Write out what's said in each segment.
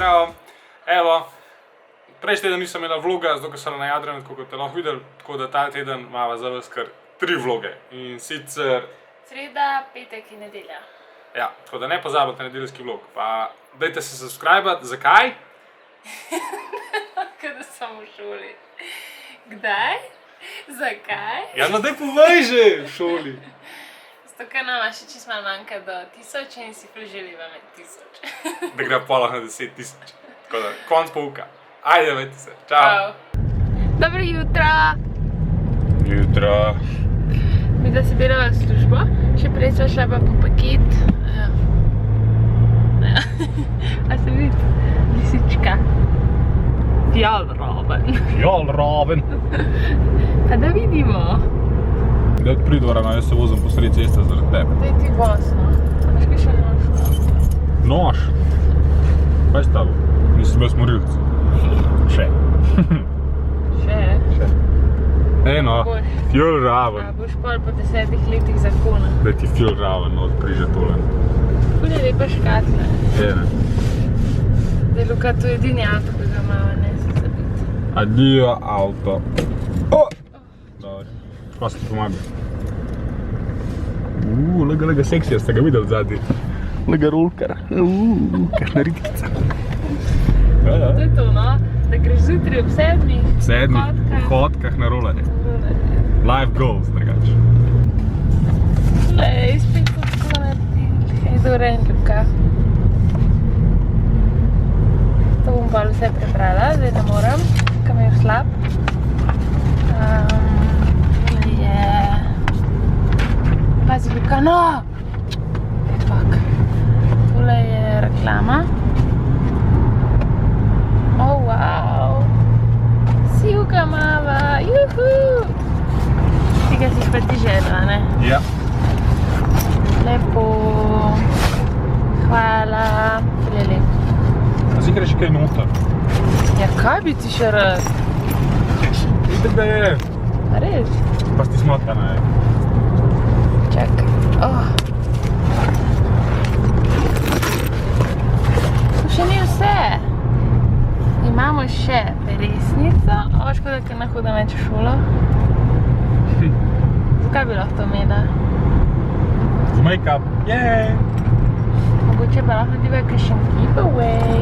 zdravo. Evo, prejšnji teden nisem imela vloga, zato ker sem na Jadranu, tako kot ste lahko videli, tako da ta teden imava za vas kar 3 vloge. In sicer sreda, petek in nedelja. Ja, tako da ne pozabite nedeljski vlog. Pa dajte se subscribati. Zakaj? Kada sem v šoli. Kdaj? Zakaj? Ja, no daj povej že v šoli. Zato, ker nama še čist malo manjka do 1000 in si preželiva med 1000. Da gre polah na 10 000. Tako da, konc pouka. Ajde, vejte se. Čau. Dobro jutro. Jutro. Mi da se delava službo. Še prej sva šla pa po paket. A se vidi? Lisička. Fjallraven. Fjallraven. Pa da vidimo. Daj od pridvorama, jaz se vozim po sredi ceste zaradi tebe. Daj ti gosno. A veš kaj še nož? Nož? Kaj s tabo? Nisem jaz morilc. Še. Še? Eno, Boš. fjallraven. A boš pol po 10 letih zakona. Daj ti fjallraven odpriže tole. Ful je lepa škatla. Ene. Da je Luka to edini avto, ki ga mama ne se zabiti. Adio avto. Dobar. Šla se pomaga. Lega seksija, ste ga videli zadnji. Lega rolkar. Kakšna ritkica. To je to, no? Da greš zjutraj ob 7. V 7. hodkah na rolerje. Life goals, drugače. Lej, spet so tako naredili. Hej, dobro in Luka. To bom bolj vse prebrala, zdaj ne moram, kam je slab. Tole je... Pazi Luka, no! Fuck. Tole je reklama. Oh, wow! Sivka mava, juhu! Tega si pa ti želila, ne? Ja. Lepo. Hvala. Ful je lepo. A si greš kaj noter? Ja, kaj bi ti še rad? Vidim, da je. A res? Pa si smotana, je. Čakaj. To še ni vse. Imamo še peresnico. Škoda, ker ne hodim več v šolo. Zakaj bi lahko to imela? Z make-up. Jej! Mogoče pa lahko diva kakšen giveaway.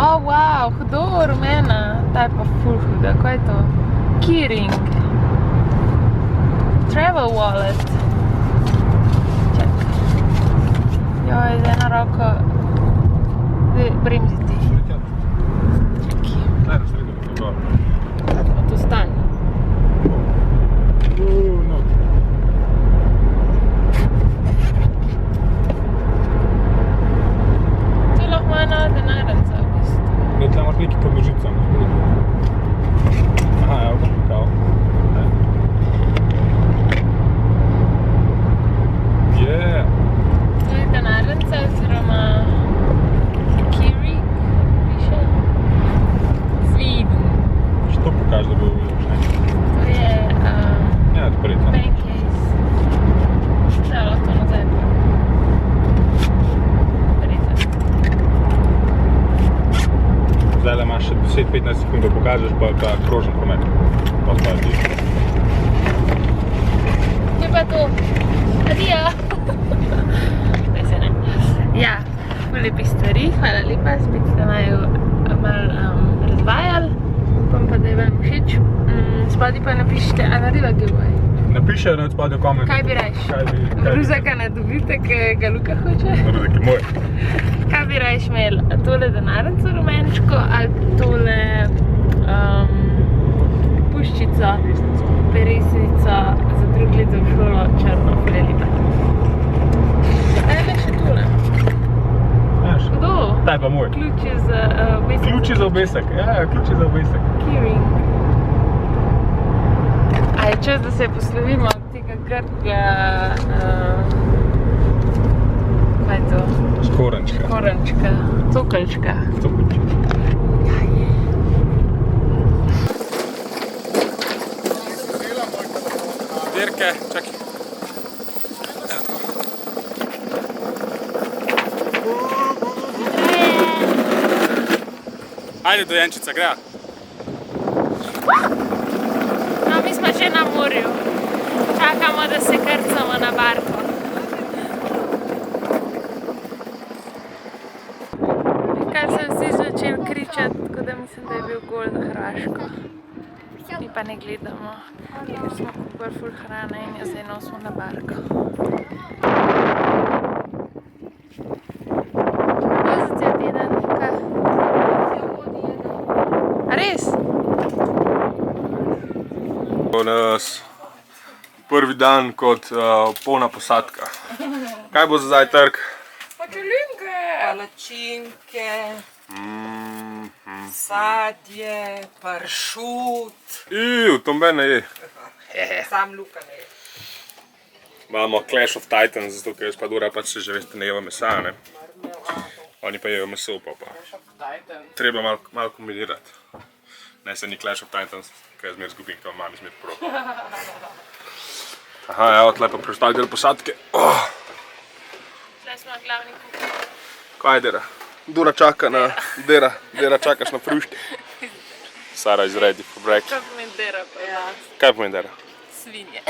Oh, wow, hudo rumena. Ta je pa ful huda. Kaj je to? Keyring. Travel wallet. Čakaj. Joj, z eno roko. Zdaj, bremziti. Čakaj. Daj na sredo, to gor. A to stane. No. To je lahko moja nova denarnica, v bistvu. Ne, tle imaš neki pod nožicami. Aha, evo ga, kao. Yeah. To je denarnica, oziroma Keyring, piše. Sweden. Što pokaži, da bo vidiš, ne? To je Ja, odpri tam. bank case. Da, lahko to nazaj pa. Verjetno. Zdajle imaš še 10-15 sekund, da pokažeš, pa krožen promet. Pa zdaj ti. To je pa to. Adijo. Daj se ne. Ja, ful lepih stvari. Hvala lepa, spet ste naju malo razvajali. Upam pa, da je vam všeč. Spodaj pa napišite, a narediva giveaway. Napišejo na odspodaj v komentu. Kaj bi rajš? Ruzaka na dobite, ki ga Luka hoče? Ruzak je moj. Kaj bi rajš imel? Tole denarnico rumenčko ali tole puščico, peresnico za drug let v šolo črno, ful je lepa. Ajme še tole. Kdo? Ta je pa moj. Ključi za obesek. Ključi za obesek, ja, ključi za obesek. Keyring. A je čas, da se poslovimo od tega grga... Kaj je to? Škorenčka. Škorenčka. Cokeljčka. Cokeljčka. Dirke, čakaj. Ajde, dojenčica, gre. No, mi smo že na morju. Čakamo, da se krcamo na barko. Kar so vsi začeli kričati, tako da mislim, da je bil gol za Hrvaško. Mi pa ne gledamo, ker smo kupili ful hrane in jo zdaj nosimo na barko. Kako za cel teden, Luka? A res? Danes prvi dan kot polna posadka. Kaj bo za zajtrk? Palačinke, sadje, pršut. To mene je. Sam Luka ne je. Imamo Clash of Titans, zato ker jaz pa Dora pač že veste ne jeva mesa, ne. Oni pa jejo meso, pa treba malo kombinirati. Ne, se ni Clash of Titans, ker jaz zmer zgubim, ker mami zmer prav. Aha, evo, tle pa preostali del posadke. Tle smo glavni kuhar. Kaj Dera? Dora čaka na Dera. Dera čakaš na fruške. Sara is ready for breakfast. Kaj pomeni dera pa danes? Kaj pomeni Dera? Svinje.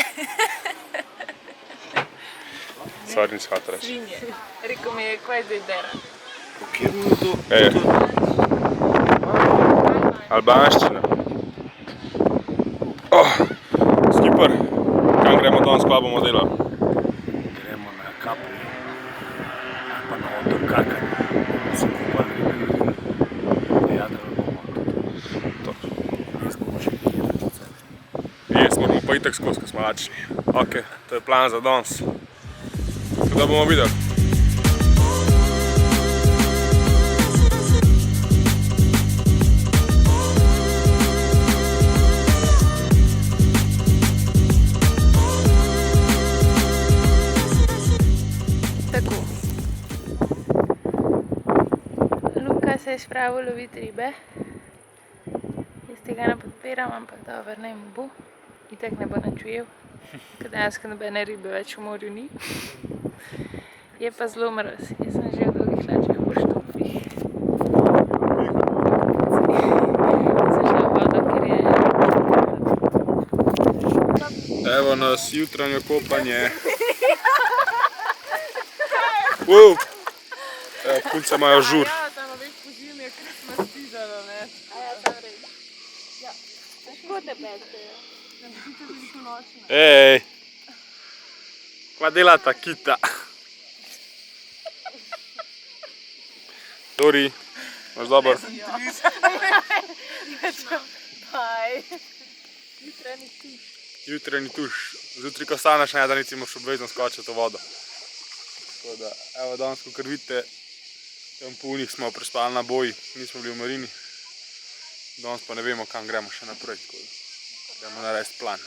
Sorry, nisi hotel reči. Svinje. Rekel mi je, kaj zdaj dera. Albanščina. Skipper, kam gremo danes, kva bomo delali? Gremo na Capri, ali pa na otok Kakanje, bomo se kupali in jadrali bomo tudi. Jaz bomo še Jes, moramo pa itak skozi, ko smo lačni. Ok, to je plan za danes. Tako da bomo videli. Luka se je spravil loviti ribe. Jaz tega ne podpiram, ampak dobro, naj mu bo. Itak ne bo nič ujel, ker dejansko nobene ribe več v morju ni. Je pa zelo mraz. Jaz sem že v dolgih hlačah po štopih. Sem šla v vodo, ker je... Evo nas jutranje kopanje. Evo, punce imajo žur. Ej, kva delata kita? Dori, imaš dober? Jutranji tuš. Zjutraj, ko staneš na jadrnici, moraš obvezno skočiti v vodo. Tako da, evo danes, kakor vidite, tam po unih smo prespali na boji, nismo bili v marini. Danes pa ne vemo, kam gremo še naprej, tako da gremo narediti plan.